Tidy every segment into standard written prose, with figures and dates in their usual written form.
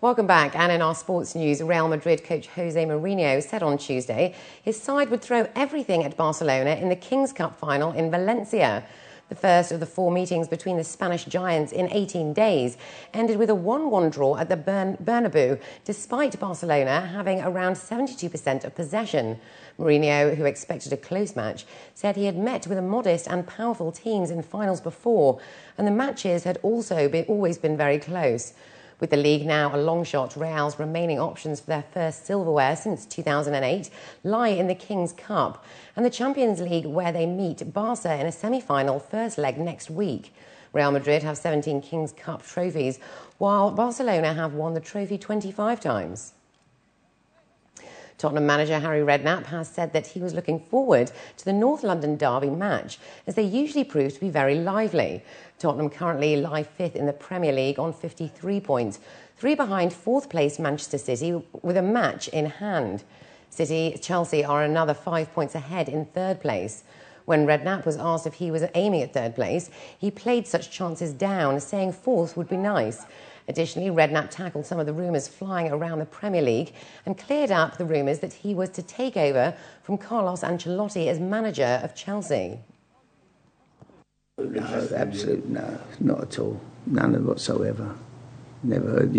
Welcome back. And in our sports news, Real Madrid coach Jose Mourinho said on Tuesday his side would throw everything at Barcelona in the Kings Cup final in Valencia. The first of the 4 meetings between the Spanish giants in 18 days ended with a 1-1 draw at the Bernabeu, despite Barcelona having around 72% of possession. Mourinho, who expected a close match, said he had met with modest and powerful teams in finals before, and the matches had also always been very close. With the league now a long shot, Real's remaining options for their first silverware since 2008 lie in the Kings Cup and the Champions League, where they meet Barca in a semi-final first leg next week. Real Madrid have 17 Kings Cup trophies, while Barcelona have won the trophy 25 times. Tottenham manager Harry Redknapp has said that he was looking forward to the North London derby match, as they usually prove to be very lively. Tottenham currently lie 5th in the Premier League on 53 points, 3 behind 4th place Manchester City with a match in hand. Chelsea are another 5 points ahead in 3rd place. When Redknapp was asked if he was aiming at 3rd place, he played such chances down, saying 4th would be nice. Additionally, Redknapp tackled some of the rumours flying around the Premier League and cleared up the rumours that he was to take over from Carlo Ancelotti as manager of Chelsea. No, absolutely no, not at all. None of whatsoever. Never heard,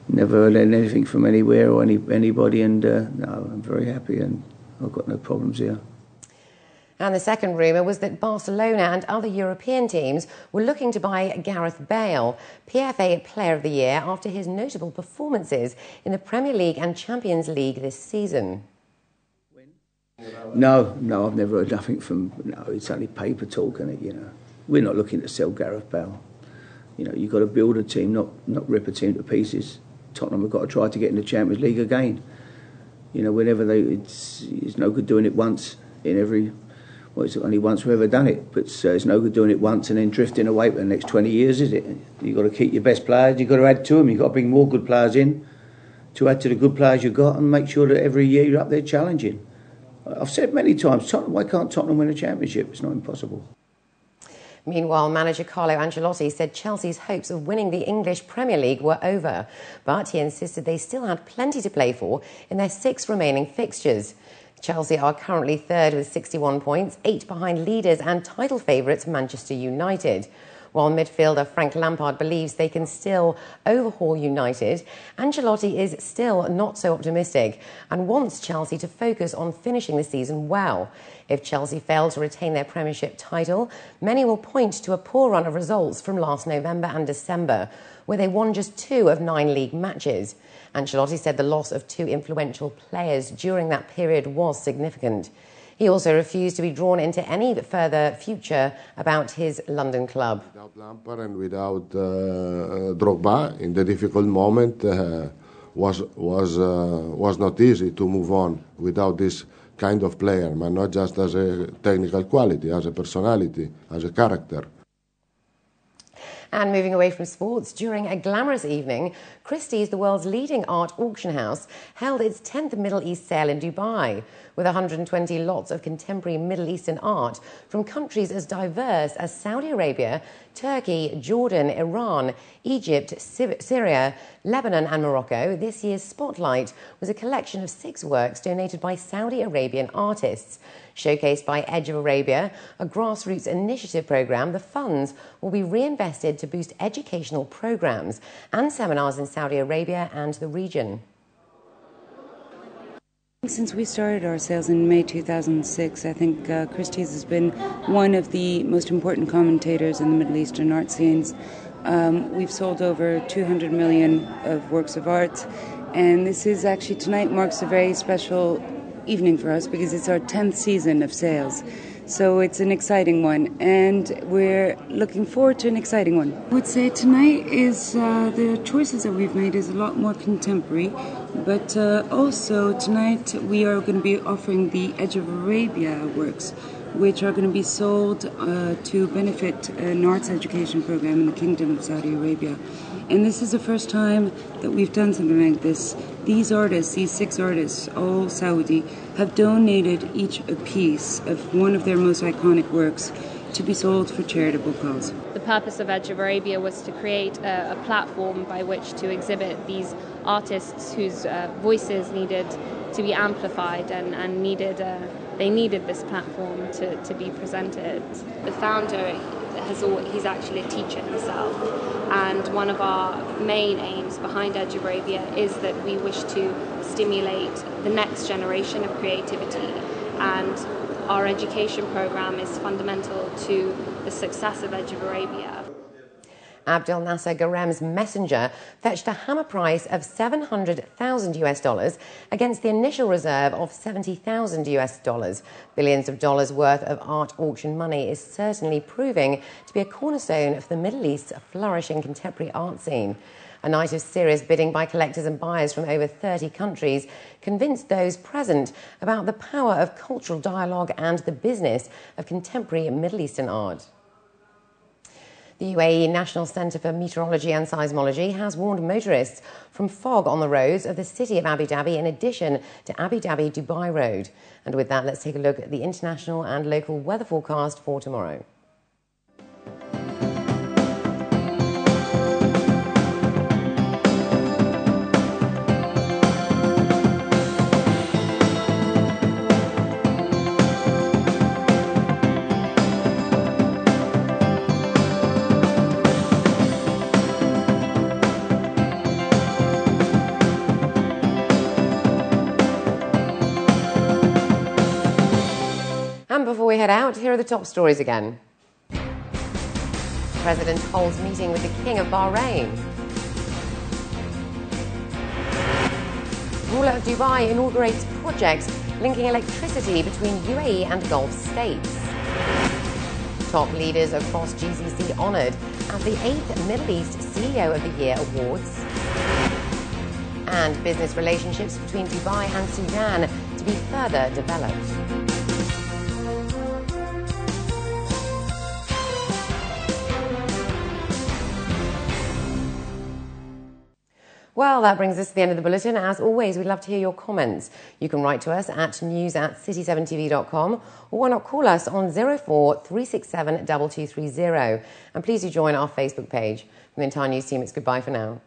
never heard anything from anywhere or anybody, and no, I'm very happy and I've got no problems here. And the second rumour was that Barcelona and other European teams were looking to buy Gareth Bale, PFA Player of the Year, after his notable performances in the Premier League and Champions League this season. No, I've never heard nothing from. No, it's only paper talk, isn't it? We're not looking to sell Gareth Bale. You've got to build a team, not rip a team to pieces. Tottenham have got to try to get in the Champions League again. Whenever it's no good doing it once in every. Well, it's only once we've ever done it, but it's no good doing it once and then drifting away for the next 20 years, is it? You've got to keep your best players, you've got to add to them, you've got to bring more good players in to add to the good players you've got and make sure that every year you're up there challenging. I've said many times, why can't Tottenham win a championship? It's not impossible. Meanwhile, manager Carlo Ancelotti said Chelsea's hopes of winning the English Premier League were over, but he insisted they still had plenty to play for in their 6 remaining fixtures. Chelsea are currently 3rd with 61 points, 8 behind leaders and title favourites Manchester United. While midfielder Frank Lampard believes they can still overhaul United, Ancelotti is still not so optimistic and wants Chelsea to focus on finishing the season well. If Chelsea fail to retain their Premiership title, many will point to a poor run of results from last November and December, where they won just 2 of 9 league matches. Ancelotti said the loss of 2 influential players during that period was significant. He also refused to be drawn into any further future about his London club. Without Lampard and without Drogba, in the difficult moment, was not easy to move on without this kind of player, but not just as a technical quality, as a personality, as a character. And moving away from sports, during a glamorous evening, Christies, the world's leading art auction house, held its 10th Middle East sale in Dubai, with 120 lots of contemporary Middle Eastern art from countries as diverse as Saudi Arabia, Turkey, Jordan, Iran, Egypt, Syria, Lebanon and Morocco. This year's spotlight was a collection of 6 works donated by Saudi Arabian artists. Showcased by Edge of Arabia, a grassroots initiative programme, the funds will be reinvested to boost educational programmes and seminars in Saudi Arabia and the region. Since we started our sales in May 2006, I think Christies has been one of the most important commentators in the Middle Eastern art scenes. We've sold over 200 million of works of art, and this is actually, tonight marks a very special evening for us because it's our 10th season of sales. So it's an exciting one, and we're looking forward to an exciting one. I would say tonight is the choices that we've made is a lot more contemporary, but also tonight we are going to be offering the Edge of Arabia works, which are going to be sold to benefit an arts education program in the Kingdom of Saudi Arabia. And this is the first time that we've done something like this. These artists, these 6 artists, all Saudi, have donated each a piece of one of their most iconic works to be sold for charitable cause. The purpose of Edge of Arabia was to create a platform by which to exhibit these artists whose voices needed to be amplified and they needed this platform to be presented. The founder he's actually a teacher himself, and one of our main aims behind Edge of Arabia is that we wish to stimulate the next generation of creativity, and our education program is fundamental to the success of Edge of Arabia. Abdel Nasser Garem's Messenger fetched a hammer price of $700,000 against the initial reserve of $70,000. Billions of dollars worth of art auction money is certainly proving to be a cornerstone of the Middle East's flourishing contemporary art scene. A night of serious bidding by collectors and buyers from over 30 countries convinced those present about the power of cultural dialogue and the business of contemporary Middle Eastern art. The UAE National Centre for Meteorology and Seismology has warned motorists from fog on the roads of the city of Abu Dhabi in addition to Abu Dhabi-Dubai Road. And with that, let's take a look at the international and local weather forecast for tomorrow. And before we head out, here are the top stories again. President holds meeting with the King of Bahrain. Ruler of Dubai inaugurates projects linking electricity between UAE and Gulf states. Top leaders across GCC honoured at the 8th Middle East CEO of the Year Awards. And business relationships between Dubai and Sudan to be further developed. Well, that brings us to the end of the bulletin. As always, we'd love to hear your comments. You can write to us at news@city7tv.com, or why not call us on 04 367 2230. And please do join our Facebook page. From the entire news team, it's goodbye for now.